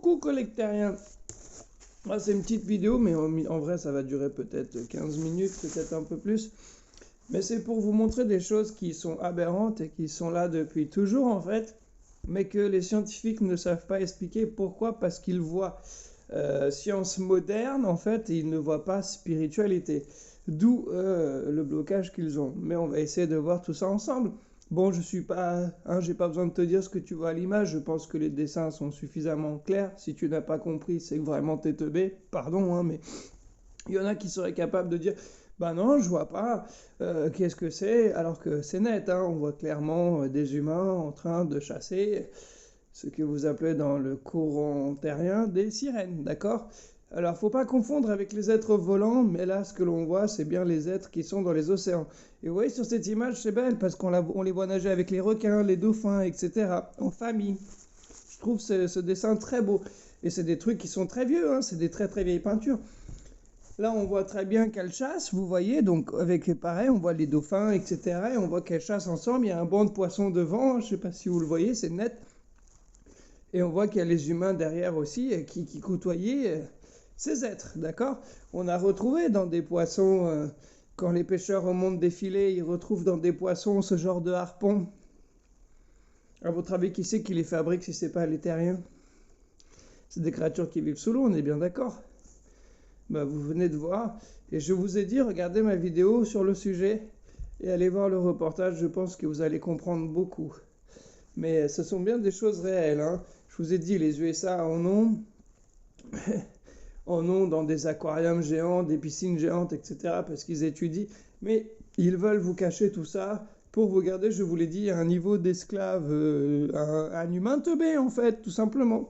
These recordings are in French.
Coucou collectariens. C'est une petite vidéo, mais en vrai ça va durer peut-être 15 minutes, peut-être un peu plus. Mais c'est pour vous montrer des choses qui sont aberrantes et qui sont là depuis toujours en fait, mais que les scientifiques ne savent pas expliquer. Pourquoi? Parce qu'ils voient science moderne en fait, et ils ne voient pas spiritualité. D'où le blocage qu'ils ont. Mais on va essayer de voir tout ça ensemble. Bon, je suis pas, j'ai pas besoin de te dire ce que tu vois à l'image. Je pense que les dessins sont suffisamment clairs. Si tu n'as pas compris, c'est que vraiment t'es teubé. Pardon, mais il y en a qui seraient capables de dire, bah non, je vois pas. Qu'est-ce que c'est? Alors que c'est net, on voit clairement des humains en train de chasser ce que vous appelez dans le courant terrien des sirènes, d'accord? Alors, faut pas confondre avec les êtres volants, mais là, ce que l'on voit, c'est bien les êtres qui sont dans les océans. Et vous voyez, sur cette image, c'est belle, parce on les voit nager avec les requins, les dauphins, etc., en famille. Je trouve ce dessin très beau. Et c'est des trucs qui sont très vieux, c'est des très très vieilles peintures. Là, on voit très bien qu'elles chassent, vous voyez, donc avec pareil, on voit les dauphins, etc., et on voit qu'elles chassent ensemble, il y a un banc de poissons devant, je sais pas si vous le voyez, c'est net. Et on voit qu'il y a les humains derrière aussi, qui côtoyaient ces êtres, d'accord? On a retrouvé dans des poissons, quand les pêcheurs remontent des filets, ils retrouvent dans des poissons ce genre de harpons. À votre avis, qui c'est qui les fabrique si c'est pas les terriens? C'est des créatures qui vivent sous l'eau, on est bien d'accord? Vous venez de voir, et je vous ai dit, regardez ma vidéo sur le sujet, et allez voir le reportage, je pense que vous allez comprendre beaucoup. Mais ce sont bien des choses réelles, Je vous ai dit, les USA en ont... en ont dans des aquariums géants, des piscines géantes, etc., parce qu'ils étudient, mais ils veulent vous cacher tout ça pour vous garder, je vous l'ai dit, à un niveau d'esclave, un humain teubé, en fait, tout simplement.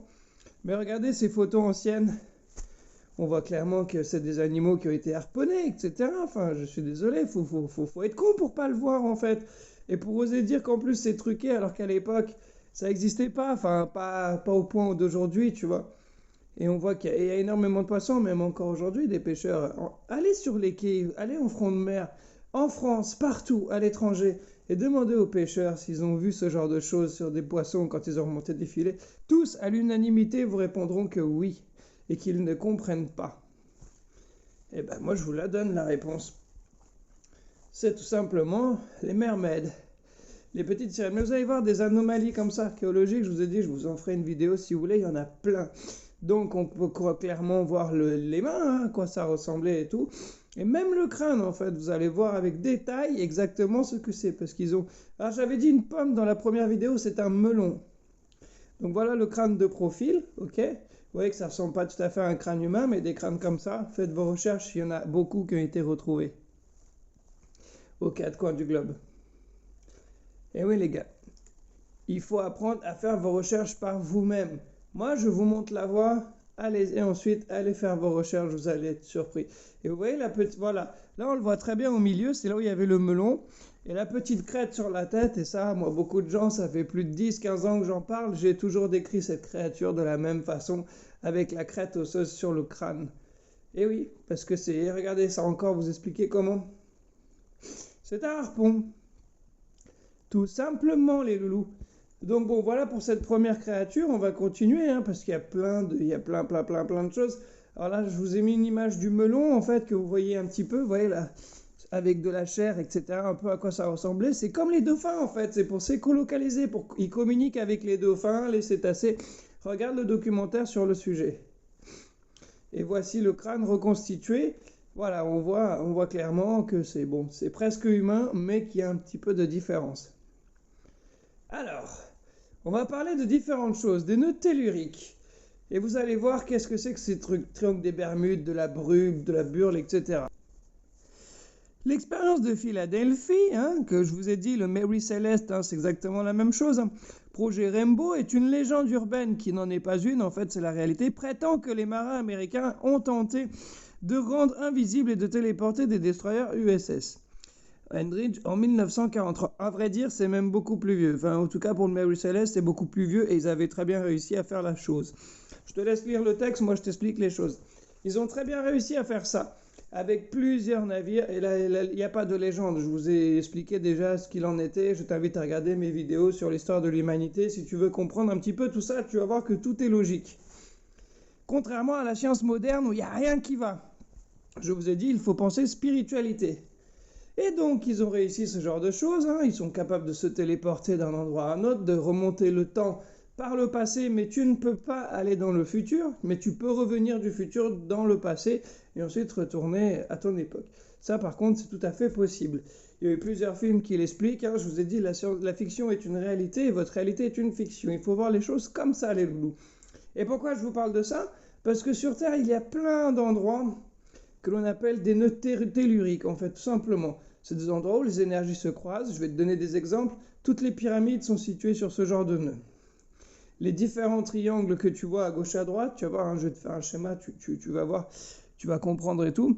Mais regardez ces photos anciennes, on voit clairement que c'est des animaux qui ont été harponnés, etc., enfin, je suis désolé, faut être con pour pas le voir, en fait, et pour oser dire qu'en plus c'est truqué, alors qu'à l'époque, ça n'existait pas, enfin, pas au point d'aujourd'hui, tu vois. Et on voit qu'il y a énormément de poissons, même encore aujourd'hui, des pêcheurs. Allez sur les quais, allez en front de mer, en France, partout, à l'étranger, et demandez aux pêcheurs s'ils ont vu ce genre de choses sur des poissons quand ils ont remonté des filets. Tous, à l'unanimité, vous répondront que oui, et qu'ils ne comprennent pas. Eh ben, moi, je vous la donne, la réponse. C'est tout simplement les mermaids. Les petites sirènes. Mais vous allez voir des anomalies comme ça, archéologiques, je vous ai dit, je vous en ferai une vidéo si vous voulez, il y en a plein. Donc on peut clairement voir les mains, à quoi ça ressemblait et tout. Et même le crâne, en fait, vous allez voir avec détail exactement ce que c'est. Parce qu'ils ont... Alors j'avais dit une pomme dans la première vidéo, c'est un melon. Donc voilà le crâne de profil, ok? Vous voyez que ça ressemble pas tout à fait à un crâne humain, mais des crânes comme ça, faites vos recherches, il y en a beaucoup qui ont été retrouvés. Aux quatre coins du globe. Et oui les gars, il faut apprendre à faire vos recherches par vous-même. Moi, je vous montre la voie, allez, et ensuite, allez faire vos recherches, vous allez être surpris. Et vous voyez la petite, voilà, là on le voit très bien au milieu, c'est là où il y avait le melon, et la petite crête sur la tête, et ça, moi, beaucoup de gens, ça fait plus de 10-15 ans que j'en parle, j'ai toujours décrit cette créature de la même façon, avec la crête osseuse sur le crâne. Et oui, parce que c'est, regardez ça encore, vous expliquer comment. C'est un harpon. Tout simplement, les loulous. Donc bon, voilà pour cette première créature, on va continuer, parce qu'il y a plein de choses. Alors là, je vous ai mis une image du melon, en fait, que vous voyez un petit peu, vous voyez là, avec de la chair, etc., un peu à quoi ça ressemblait. C'est comme les dauphins, en fait, c'est pour s'écolocaliser, ils communiquent avec les dauphins, les cétacés. Regarde le documentaire sur le sujet. Et voici le crâne reconstitué. Voilà, on voit clairement que c'est bon, c'est presque humain, mais qu'il y a un petit peu de différence. Alors, on va parler de différentes choses, des nœuds telluriques. Et vous allez voir qu'est-ce que c'est que ces trucs, triangles des Bermudes, de la brume, de la burle, etc. L'expérience de Philadelphie, que je vous ai dit, le Mary Celeste, c'est exactement la même chose. Projet Rainbow est une légende urbaine qui n'en est pas une, en fait c'est la réalité, prétend que les marins américains ont tenté de rendre invisibles et de téléporter des destroyers USS Eldridge en 1943. À vrai dire, c'est même beaucoup plus vieux. Enfin, en tout cas, pour le Mary Celeste, c'est beaucoup plus vieux et ils avaient très bien réussi à faire la chose. Je te laisse lire le texte, moi je t'explique les choses. Ils ont très bien réussi à faire ça, avec plusieurs navires, et là, il n'y a pas de légende. Je vous ai expliqué déjà ce qu'il en était. Je t'invite à regarder mes vidéos sur l'histoire de l'humanité. Si tu veux comprendre un petit peu tout ça, tu vas voir que tout est logique. Contrairement à la science moderne où il n'y a rien qui va. Je vous ai dit, il faut penser spiritualité. Et donc, ils ont réussi ce genre de choses. Ils sont capables de se téléporter d'un endroit à un autre, de remonter le temps par le passé, mais tu ne peux pas aller dans le futur, mais tu peux revenir du futur dans le passé et ensuite retourner à ton époque. Ça, par contre, c'est tout à fait possible. Il y a eu plusieurs films qui l'expliquent. Je vous ai dit, la fiction est une réalité et votre réalité est une fiction. Il faut voir les choses comme ça, les loulous. Et pourquoi je vous parle de ça? Parce que sur Terre, il y a plein d'endroits que l'on appelle des nœuds telluriques, en fait, tout simplement. C'est des endroits où les énergies se croisent. Je vais te donner des exemples. Toutes les pyramides sont situées sur ce genre de nœuds. Les différents triangles que tu vois à gauche à droite, tu vas voir, je vais te faire un schéma, tu vas voir, tu vas comprendre et tout.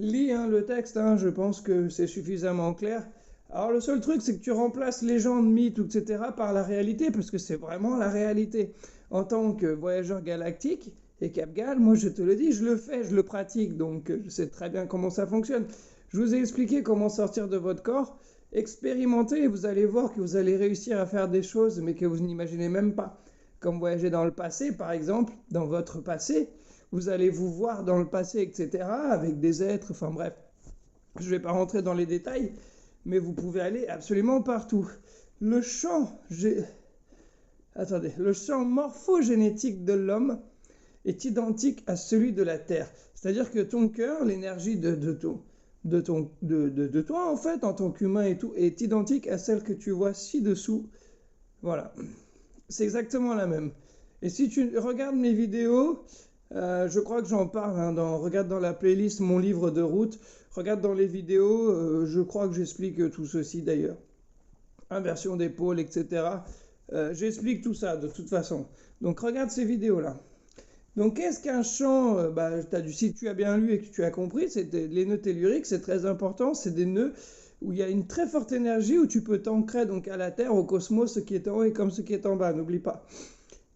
Lis le texte, je pense que c'est suffisamment clair. Alors le seul truc, c'est que tu remplaces légendes, mythes, etc. par la réalité, parce que c'est vraiment la réalité. En tant que voyageur galactique et Capgal, moi je te le dis, je le fais, je le pratique, donc je sais très bien comment ça fonctionne. Je vous ai expliqué comment sortir de votre corps. Expérimentez et vous allez voir que vous allez réussir à faire des choses, mais que vous n'imaginez même pas. Comme voyager dans le passé, par exemple, dans votre passé, vous allez vous voir dans le passé, etc., avec des êtres, enfin bref. Je ne vais pas rentrer dans les détails, mais vous pouvez aller absolument partout. Le champ morphogénétique de l'homme est identique à celui de la Terre. C'est-à-dire que ton cœur, l'énergie de toi, en fait, en tant qu'humain et tout, est identique à celle que tu vois ci-dessous. Voilà. C'est exactement la même. Et si tu regardes mes vidéos, je crois que j'en parle, regarde dans la playlist Mon livre de route, regarde dans les vidéos, je crois que j'explique tout ceci d'ailleurs. Inversion d'épaule, etc. J'explique tout ça de toute façon. Donc regarde ces vidéos-là. Donc qu'est-ce qu'un champ? Si tu as bien lu et que tu as compris, les nœuds telluriques, c'est très important, c'est des nœuds où il y a une très forte énergie, où tu peux t'ancrer donc à la Terre, au cosmos, ce qui est en haut et comme ce qui est en bas, n'oublie pas.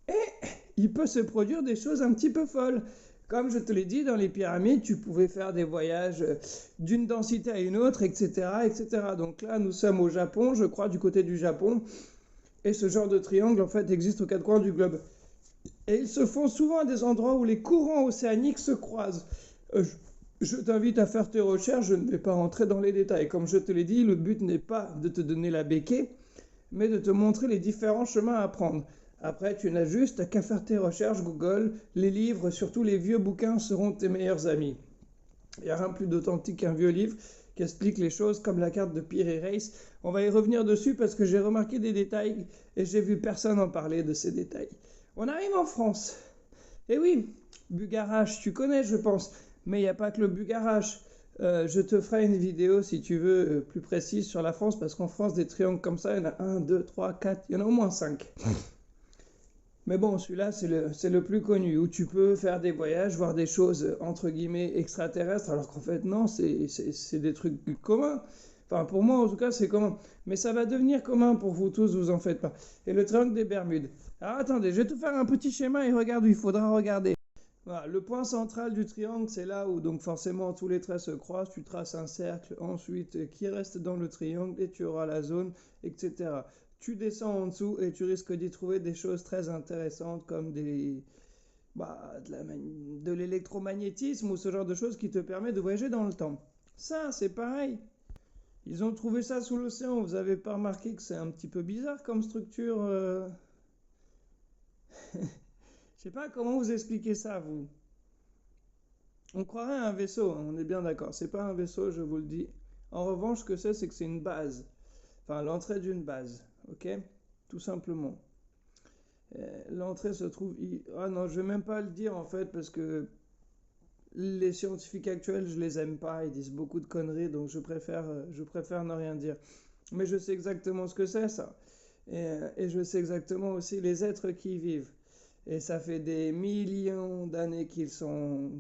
Et il peut se produire des choses un petit peu folles. Comme je te l'ai dit, dans les pyramides, tu pouvais faire des voyages d'une densité à une autre, etc., etc. Donc là, nous sommes au Japon, je crois, du côté du Japon, et ce genre de triangle, en fait, existe aux quatre coins du globe. Et ils se font souvent à des endroits où les courants océaniques se croisent. Je t'invite à faire tes recherches, je ne vais pas rentrer dans les détails. Comme je te l'ai dit, le but n'est pas de te donner la béquille, mais de te montrer les différents chemins à prendre. Après, tu n'as juste qu'à faire tes recherches Google, les livres, surtout les vieux bouquins seront tes meilleurs amis. Il n'y a rien plus d'authentique qu'un vieux livre qui explique les choses comme la carte de Piri Reis. On va y revenir dessus parce que j'ai remarqué des détails et j'ai vu personne en parler de ces détails. On arrive en France. Eh oui, Bugarache, tu connais, je pense. Mais il n'y a pas que le Bugarache. Je te ferai une vidéo, si tu veux, plus précise sur la France, parce qu'en France, des triangles comme ça, il y en a 1, 2, 3, 4, il y en a au moins 5. Mais bon, celui-là, c'est le plus connu, où tu peux faire des voyages, voir des choses, entre guillemets, extraterrestres, alors qu'en fait, non, c'est des trucs communs. Enfin, pour moi, en tout cas, c'est commun. Mais ça va devenir commun pour vous tous, vous en faites pas. Et le triangle des Bermudes. Alors, attendez, je vais te faire un petit schéma et regarde où il faudra regarder. Voilà, le point central du triangle, c'est là où, donc forcément, tous les traits se croisent. Tu traces un cercle, ensuite, qui reste dans le triangle, et tu auras la zone, etc. Tu descends en dessous et tu risques d'y trouver des choses très intéressantes comme de l'électromagnétisme ou ce genre de choses qui te permet de voyager dans le temps. Ça, c'est pareil. Ils ont trouvé ça sous l'océan. Vous avez pas remarqué que c'est un petit peu bizarre comme structure Je sais pas comment vous expliquer ça, vous. On croirait à un vaisseau, on est bien d'accord. C'est pas un vaisseau, je vous le dis. En revanche, ce que c'est que c'est une base. Enfin, l'entrée d'une base. Ok? Tout simplement. L'entrée se trouve... Ah non, je vais même pas le dire en fait parce que les scientifiques actuels, je les aime pas. Ils disent beaucoup de conneries, donc je préfère ne rien dire. Mais je sais exactement ce que c'est ça. Et je sais exactement aussi les êtres qui y vivent. Et ça fait des millions d'années qu'ils sont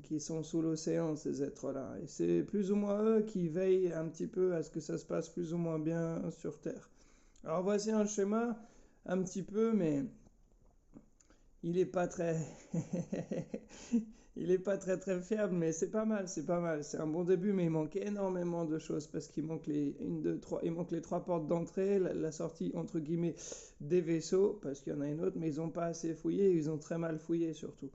sous l'océan, ces êtres-là. Et c'est plus ou moins eux qui veillent un petit peu à ce que ça se passe plus ou moins bien sur Terre. Alors voici un schéma, un petit peu, mais il n'est pas très... il n'est pas très très fiable, mais c'est pas mal, c'est pas mal. C'est un bon début, mais il manque énormément de choses parce qu'il manque il manque les 3 portes d'entrée, la sortie entre guillemets des vaisseaux, parce qu'il y en a une autre, mais ils n'ont pas assez fouillé, ils ont très mal fouillé surtout.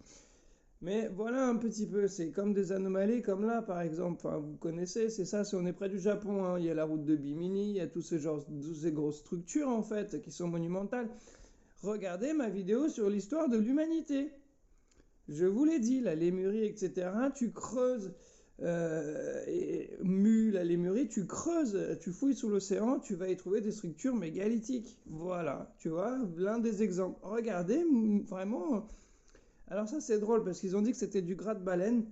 Mais voilà un petit peu, c'est comme des anomalies, comme là par exemple, enfin, vous connaissez, c'est ça, on est près du Japon, hein. Il y a la route de Bimini, il y a tous ces grosses structures en fait qui sont monumentales. Regardez ma vidéo sur l'histoire de l'humanité. Je vous l'ai dit, la Lémurie, etc. Tu creuses, la Lémurie, tu creuses, tu fouilles sous l'océan, tu vas y trouver des structures mégalithiques. Voilà, tu vois, l'un des exemples. Regardez, vraiment. Alors ça c'est drôle parce qu'ils ont dit que c'était du gras de baleine.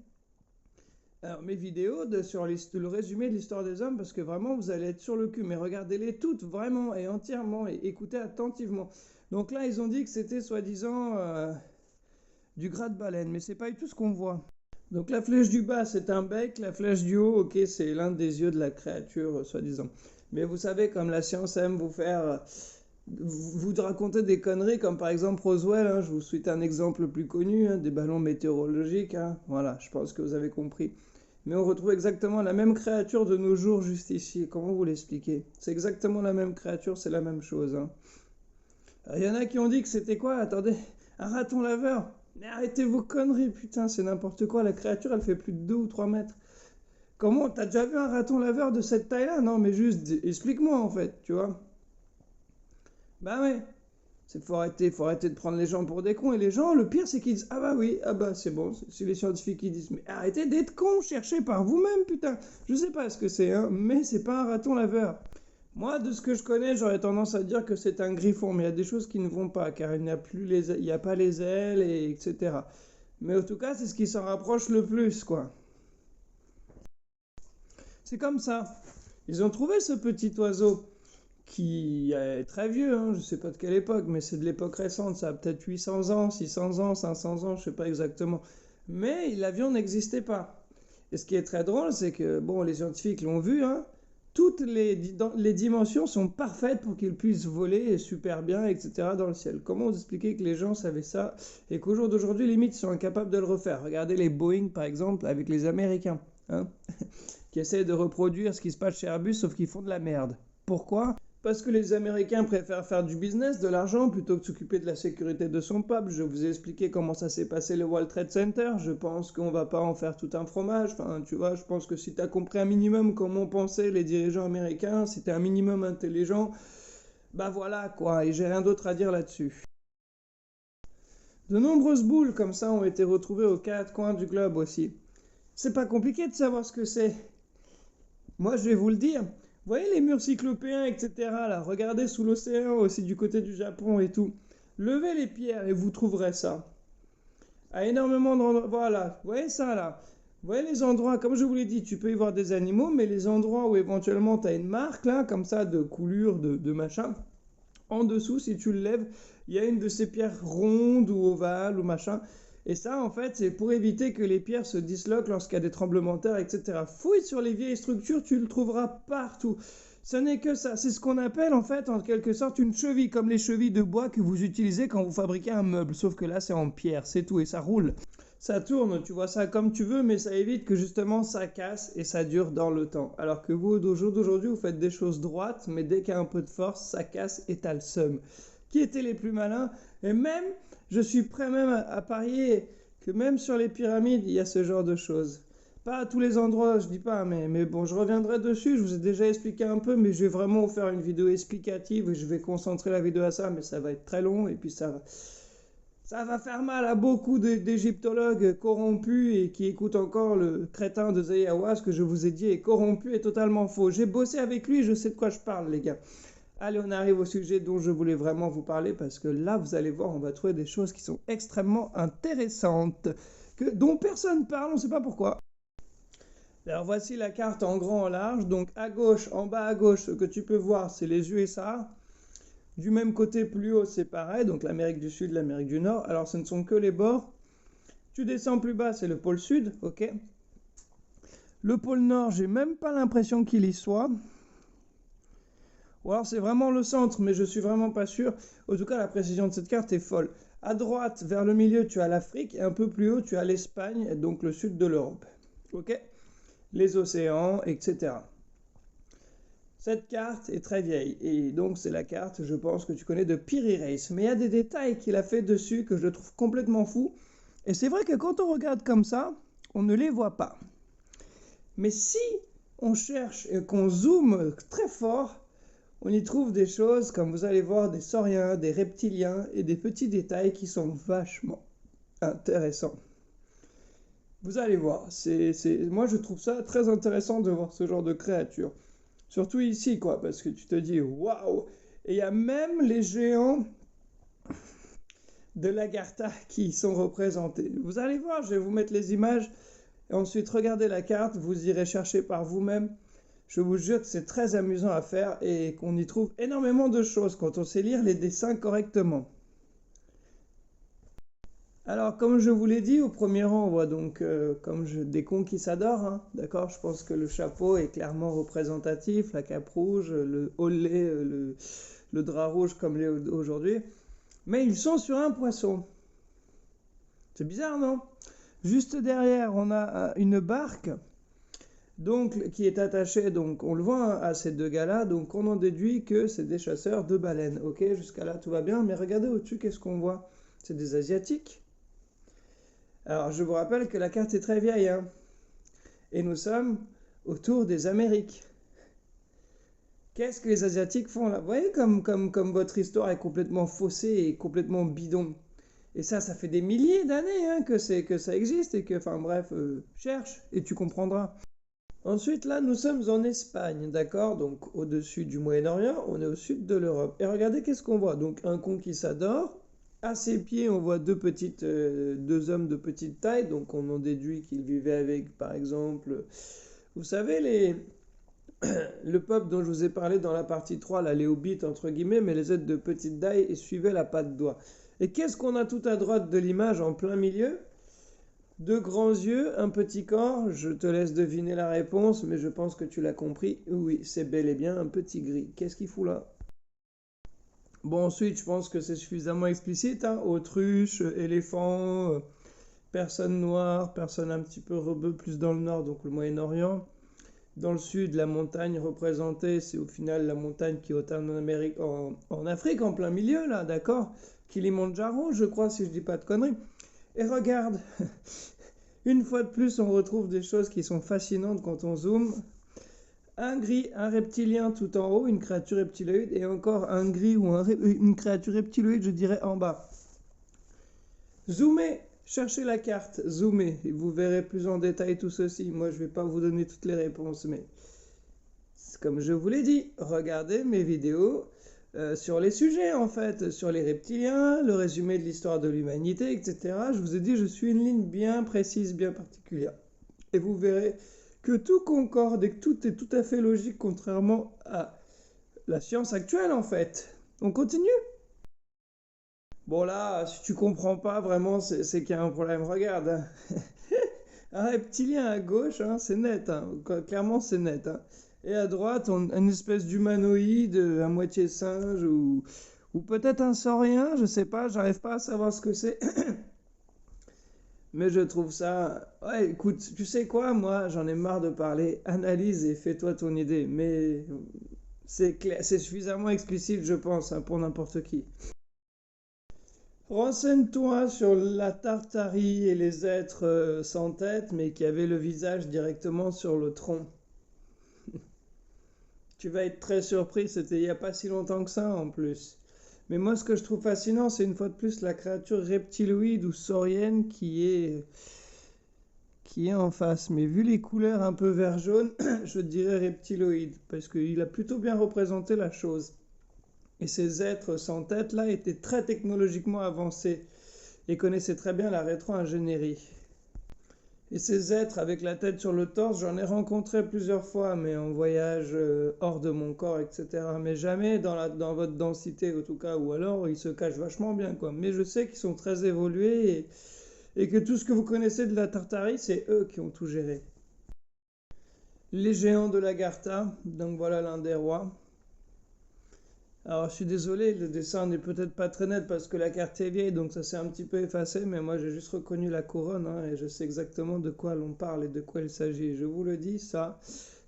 Alors mes vidéos sur le résumé de l'histoire des hommes, parce que vraiment vous allez être sur le cul, mais regardez-les toutes vraiment et entièrement et écoutez attentivement. Donc là ils ont dit que c'était soi-disant du gras de baleine, mais c'est pas du tout ce qu'on voit. Donc la flèche du bas c'est un bec, la flèche du haut, ok, c'est l'un des yeux de la créature soi-disant. Mais vous savez comme la science aime vous faire vous racontez des conneries comme par exemple Roswell, hein, je vous cite un exemple plus connu, hein, des ballons météorologiques, hein, voilà, je pense que vous avez compris. Mais on retrouve exactement la même créature de nos jours juste ici, comment vous l'expliquez? C'est exactement la même créature, c'est la même chose. Hein. Il y en a qui ont dit que c'était quoi? Attendez, un raton laveur? Mais arrêtez vos conneries, putain, c'est n'importe quoi, la créature elle fait plus de 2 ou 3 mètres. Comment? T'as déjà vu un raton laveur de cette taille-là? Non mais juste, explique-moi en fait, tu vois. Bah ouais, faut arrêter de prendre les gens pour des cons. Et les gens, le pire, c'est qu'ils disent ah bah oui, ah bah c'est bon, c'est les scientifiques qui disent mais arrêtez d'être cons, cherchez par vous-même, putain. Je sais pas ce que c'est, hein, mais c'est pas un raton laveur. Moi, de ce que je connais, j'aurais tendance à dire que c'est un griffon, mais il y a des choses qui ne vont pas, car il n'y a plus il y a pas les ailes, et etc. Mais en tout cas, c'est ce qui s'en rapproche le plus, quoi. C'est comme ça. Ils ont trouvé ce petit oiseau qui est très vieux, hein, je ne sais pas de quelle époque, mais c'est de l'époque récente, ça a peut-être 800 ans, 600 ans, 500 ans, je ne sais pas exactement. Mais l'avion n'existait pas. Et ce qui est très drôle, c'est que, bon, les scientifiques l'ont vu, hein, toutes les dimensions sont parfaites pour qu'ils puissent voler super bien, etc. dans le ciel. Comment vous expliquer que les gens savaient ça et qu'au jour d'aujourd'hui, limite, ils sont incapables de le refaire? Regardez les Boeing, par exemple, avec les Américains, hein, qui essaient de reproduire ce qui se passe chez Airbus, sauf qu'ils font de la merde. Pourquoi? Parce que les Américains préfèrent faire du business, de l'argent, plutôt que s'occuper de la sécurité de son peuple. Je vous ai expliqué comment ça s'est passé le World Trade Center. Je pense qu'on va pas en faire tout un fromage. Enfin, tu vois, je pense que si tu as compris un minimum comment pensaient les dirigeants américains, si tu es un minimum intelligent, bah voilà quoi, et j'ai rien d'autre à dire là-dessus. De nombreuses boules comme ça ont été retrouvées aux quatre coins du globe aussi. C'est pas compliqué de savoir ce que c'est. Moi, je vais vous le dire. Vous voyez les murs cyclopéens, etc. là, regardez sous l'océan aussi du côté du Japon et tout. Levez les pierres et vous trouverez ça. À énormément d'endroits. Voilà, vous voyez ça là. Vous voyez les endroits, comme je vous l'ai dit, tu peux y voir des animaux, mais les endroits où éventuellement tu as une marque là, comme ça, de coulure, de machin, en dessous, si tu le lèves, il y a une de ces pierres rondes ou ovales ou machin. Et ça, en fait, c'est pour éviter que les pierres se disloquent lorsqu'il y a des tremblements de terre, etc. Fouille sur les vieilles structures, tu le trouveras partout. Ce n'est que ça. C'est ce qu'on appelle, en fait, en quelque sorte, une cheville, comme les chevilles de bois que vous utilisez quand vous fabriquez un meuble. Sauf que là, c'est en pierre, c'est tout, et ça roule. Ça tourne, tu vois ça comme tu veux, mais ça évite que justement ça casse et ça dure dans le temps. Alors que vous, au jour d'aujourd'hui, vous faites des choses droites, mais dès qu'il y a un peu de force, ça casse et t'as le seum. Qui étaient les plus malins? Et même, je suis prêt même à parier que même sur les pyramides, il y a ce genre de choses. Pas à tous les endroits, je dis pas, mais bon, je reviendrai dessus, je vous ai déjà expliqué un peu, mais je vais vraiment vous faire une vidéo explicative et je vais concentrer la vidéo à ça, mais ça va être très long et puis ça va faire mal à beaucoup d'égyptologues corrompus et qui écoutent encore le crétin de Zayawa, ce que je vous ai dit est corrompu et totalement faux. J'ai bossé avec lui, je sais de quoi je parle, les gars. Allez, on arrive au sujet dont je voulais vraiment vous parler parce que là, vous allez voir, on va trouver des choses qui sont extrêmement intéressantes, dont personne parle, on ne sait pas pourquoi. Alors voici la carte en grand, en large. Donc à gauche, en bas à gauche, ce que tu peux voir, c'est les USA. Du même côté, plus haut, c'est pareil, donc l'Amérique du Sud, l'Amérique du Nord. Alors, ce ne sont que les bords. Tu descends plus bas, c'est le pôle Sud, ok. Le pôle Nord, j'ai même pas l'impression qu'il y soit. Ou alors, c'est vraiment le centre, mais je suis vraiment pas sûr. En tout cas, la précision de cette carte est folle. À droite, vers le milieu, tu as l'Afrique, et un peu plus haut, tu as l'Espagne, donc le sud de l'Europe. Ok. Les océans, etc. Cette carte est très vieille, et donc c'est la carte, je pense, que tu connais de Piri Reis. Mais il y a des détails qu'il a fait dessus que je trouve complètement fous, Et c'est vrai que quand on regarde comme ça, on ne les voit pas. Mais si on cherche et qu'on zoome très fort, on y trouve des choses, comme vous allez voir, des sauriens, des reptiliens et des petits détails qui sont vachement intéressants. Vous allez voir, moi je trouve ça très intéressant de voir ce genre de créatures. Surtout ici, quoi, parce que tu te dis, waouh! Et il y a même les géants de l'Agartha qui sont représentés. Vous allez voir, je vais vous mettre les images, et ensuite regardez la carte, vous irez chercher par vous-même. Je vous jure que c'est très amusant à faire et qu'on y trouve énormément de choses quand on sait lire les dessins correctement. Alors, comme je vous l'ai dit, au premier rang, on voit donc des conquistadors, hein, d'accord? Je pense que le chapeau est clairement représentatif, la cape rouge, le hollet, le drap rouge comme l'est aujourd'hui. Mais ils sont sur un poisson. C'est bizarre, non? Juste derrière, on a une barque donc, qui est attachée, donc on le voit, hein, à ces deux gars-là, donc on en déduit que c'est des chasseurs de baleines. Ok, jusqu'à là tout va bien, mais regardez au-dessus, qu'est-ce qu'on voit? C'est des Asiatiques. Alors, je vous rappelle que la carte est très vieille, hein, et nous sommes autour des Amériques. Qu'est-ce que les Asiatiques font là? Vous voyez comme votre histoire est complètement faussée et complètement bidon. Et ça fait des milliers d'années, hein, que ça existe et que, enfin bref, cherche et tu comprendras. Ensuite, là, nous sommes en Espagne, d'accord? Donc, au-dessus du Moyen-Orient, on est au sud de l'Europe. Et regardez, qu'est-ce qu'on voit? Donc, un conquistador. À ses pieds, on voit deux hommes de petite taille. Donc, on en déduit qu'ils vivaient avec, par exemple, vous savez, le peuple dont je vous ai parlé dans la partie 3, là, les hobbits, entre guillemets, mais les êtres de petite taille et suivaient la patte d'oie. Et qu'est-ce qu'on a tout à droite de l'image, en plein milieu? Deux grands yeux, un petit corps, je te laisse deviner la réponse, mais je pense que tu l'as compris. Oui, c'est bel et bien un petit gris. Qu'est-ce qu'il fout là? Bon, ensuite, je pense que c'est suffisamment explicite, hein. Autruche, éléphant, personne noire, personne un petit peu rebeu plus dans le nord, donc le Moyen-Orient. Dans le sud, la montagne représentée, c'est au final la montagne qui est en Afrique, en plein milieu, là, d'accord? Kilimandjaro, je crois, si je dis pas de conneries. Et regarde, une fois de plus, on retrouve des choses qui sont fascinantes quand on zoome. Un gris, un reptilien tout en haut, une créature reptiloïde, et encore un gris ou une créature reptiloïde, je dirais, en bas. Zoomez, cherchez la carte, zoomez, et vous verrez plus en détail tout ceci. Moi, je ne vais pas vous donner toutes les réponses, mais comme je vous l'ai dit, regardez mes vidéos sur les sujets, en fait, sur les reptiliens, le résumé de l'histoire de l'humanité, etc. Je vous ai dit, je suis une ligne bien précise, bien particulière. Et vous verrez que tout concorde et que tout est tout à fait logique, contrairement à la science actuelle, en fait. On continue? Bon là, si tu comprends pas vraiment, c'est qu'il y a un problème. Regarde, hein. Un reptilien à gauche, hein, c'est net, hein. Clairement c'est net, hein. Et à droite, une espèce d'humanoïde, à moitié singe, ou peut-être un saurien, je sais pas, j'arrive pas à savoir ce que c'est. Mais je trouve ça... Ouais, écoute, tu sais quoi, moi, j'en ai marre de parler. Analyse et fais-toi ton idée. Mais c'est suffisamment explicite, je pense, hein, pour n'importe qui. Renseigne-toi sur la Tartarie et les êtres sans tête, mais qui avaient le visage directement sur le tronc. Tu vas être très surpris, c'était il n'y a pas si longtemps que ça en plus. Mais moi, ce que je trouve fascinant, c'est une fois de plus la créature reptiloïde ou saurienne qui est en face. Mais vu les couleurs un peu vert-jaune, je dirais reptiloïde, parce qu'il a plutôt bien représenté la chose. Et ces êtres sans tête là étaient très technologiquement avancés et connaissaient très bien la rétro-ingénierie. Et ces êtres avec la tête sur le torse, j'en ai rencontré plusieurs fois, mais en voyage hors de mon corps, etc. Mais jamais dans votre densité, en tout cas, ou alors ils se cachent vachement bien, quoi. Mais je sais qu'ils sont très évolués et que tout ce que vous connaissez de la Tartarie, c'est eux qui ont tout géré. Les géants de l'Agartha, donc voilà l'un des rois. Alors je suis désolé, le dessin n'est peut-être pas très net parce que la carte est vieille, donc ça s'est un petit peu effacé, mais moi j'ai juste reconnu la couronne, hein, et je sais exactement de quoi l'on parle et de quoi il s'agit. Je vous le dis, ça,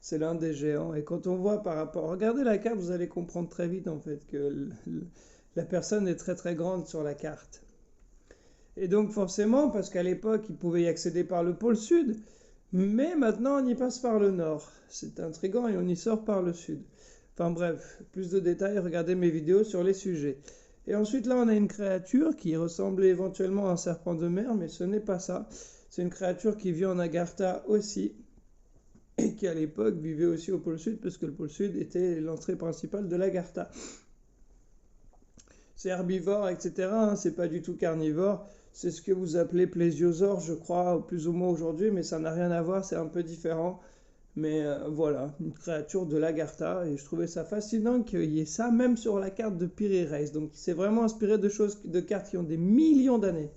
c'est l'un des géants. Et quand on voit par rapport... Regardez la carte, vous allez comprendre très vite en fait que la personne est très très grande sur la carte. Et donc forcément, parce qu'à l'époque, ils pouvaient y accéder par le pôle sud, mais maintenant on y passe par le nord. C'est intriguant et on y sort par le sud. Enfin bref, plus de détails, regardez mes vidéos sur les sujets. Et ensuite là, on a une créature qui ressemblait éventuellement à un serpent de mer, mais ce n'est pas ça. C'est une créature qui vit en Agartha aussi, et qui à l'époque vivait aussi au pôle sud, parce que le pôle sud était l'entrée principale de l'Agartha. C'est herbivore, etc. Hein, c'est pas du tout carnivore. C'est ce que vous appelez plésiosaure, je crois, plus ou moins aujourd'hui, mais ça n'a rien à voir, c'est un peu différent. Mais voilà, une créature de l'Agartha, et je trouvais ça fascinant qu'il y ait ça même sur la carte de Piri Reis. Donc il s'est vraiment inspiré de choses, de cartes qui ont des millions d'années.